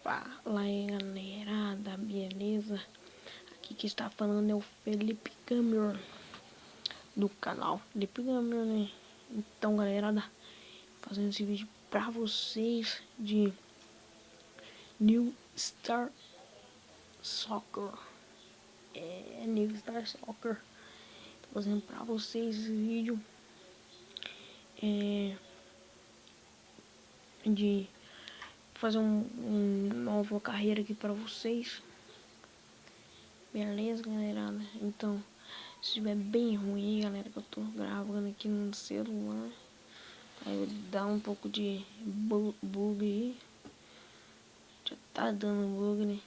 Fala aí, galerada, beleza? Aqui que está falando é o Felipe Gamer, do canal Felipe Gamer, né? Então, galerada, fazendo esse vídeo pra vocês de New Star Soccer. New Star Soccer. Tô fazendo pra vocês esse vídeo de fazer uma nova carreira aqui pra vocês. Beleza, galerada? Então, se estiver bem ruim, galera, que eu tô gravando aqui no celular, aí dá um pouco de bug aí. Já tá dando bug, né?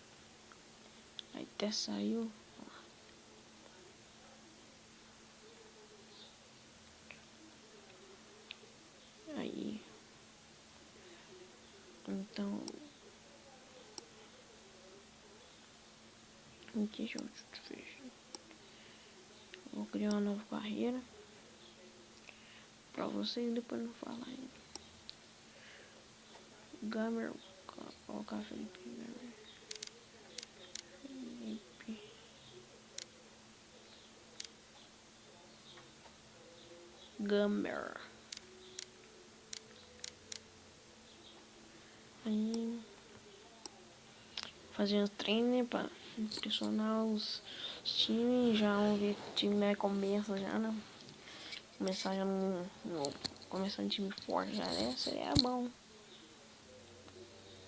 Aí até saiu. Aí. Então. Deixa eu fechar. Vou criar uma nova carreira pra vocês depois não falar ainda. Gamer. Colocar Felipe Gamer. Felipe Gamer. Aí. Fazer uns treinos pra impressionar os times. Já vamos ver que o time né, começa já, né? Começar já começar um time forte já, né? Seria bom.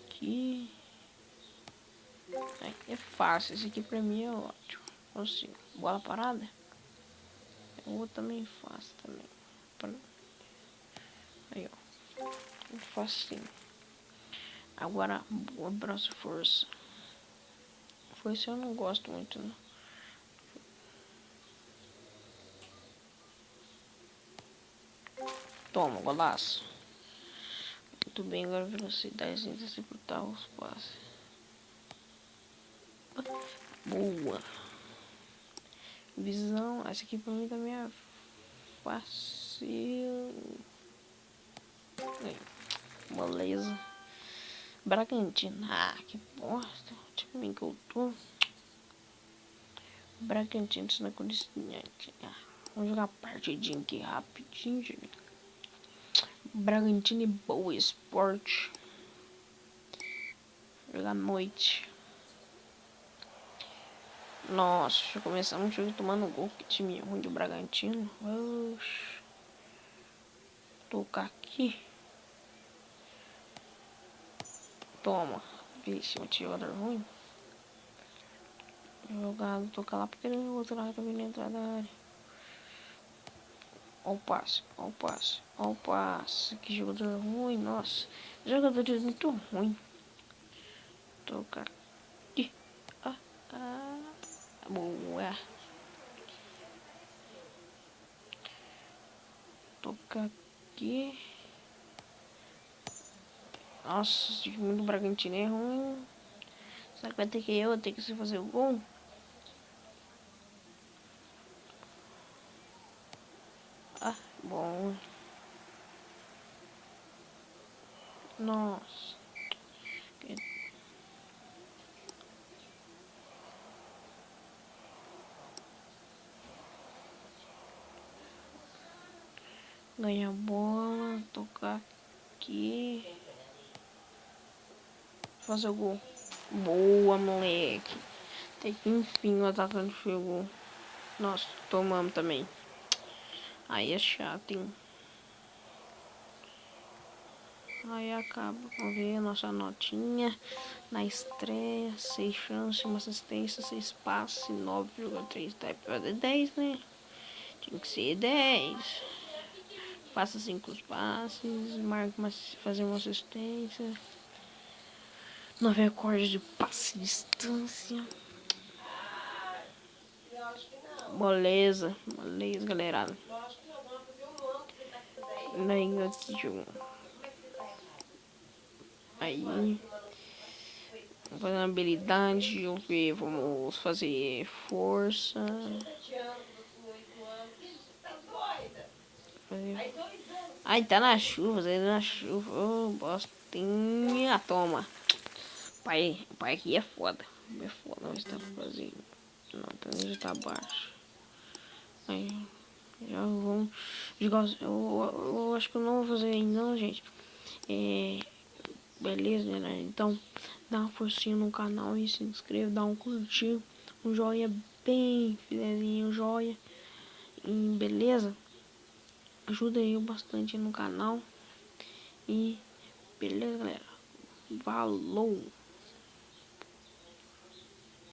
Aqui. É fácil, esse aqui pra mim é ótimo. Assim, bola parada. O outro também fácil também. Aí, ó. É facinho. Agora, abraço força. Força eu não gosto muito, né? Toma, golaço. Muito bem, agora velocidade sem executar os passes. Boa. Visão, essa aqui pra mim também é fácil. Beleza. Bragantino. Ah, que bosta. Time que eu tô. Bragantino, isso não é condescendente. Vamos jogar partidinha aqui rapidinho, gente. Bragantino e Boa Esporte. Jogar à noite. Nossa, já começamos o jogo tomando gol. Que time ruim do Bragantino. Oxi. Tocar aqui. Toma. Vixe, um jogador ruim. Jogado, tocar lá porque o outro lado tá vindo entrar da área. Ó o passe, ó o passe, ó o passe. Que jogador ruim, nossa. Jogadores muito ruim. Tocar aqui. Boa. Tocar aqui. Nossa, esse time do Bragantino é ruim. Será que vai ter que eu ter que se fazer o gol? Ah, bom. Nossa. Ganha a bola, tocar aqui. Fazer o gol. Boa, moleque. Até que enfim o atacante chegou. Nossa, tomamos também. Aí é chato, hein? Aí acaba. Vamos ver a nossa notinha. Na estreia, 6 chances, uma assistência, 6 passes, 9,3. Tá pra 10, né? Tinha que ser 10. Passa 5 passes, fazer uma assistência. 9 recordes de passe de distância. Beleza, beleza, galera. Daí aqui, jogo. Aí, vamos fazer uma habilidade, vamos ver, vamos fazer força. Ai, tá na chuva, tá na chuva. Ô, bostinha, toma. O pai aqui é foda. É foda, mas tá fazendo. Não, tá já tá baixo. Aí, já vamos jogar. Eu acho que eu não vou fazer ainda, não, gente. Beleza, né? Então, dá uma forcinha no canal e se inscreva, dá um curtir, um joinha bem filezinho, um joia. E beleza? Ajuda aí bastante no canal. E beleza, galera? Falou!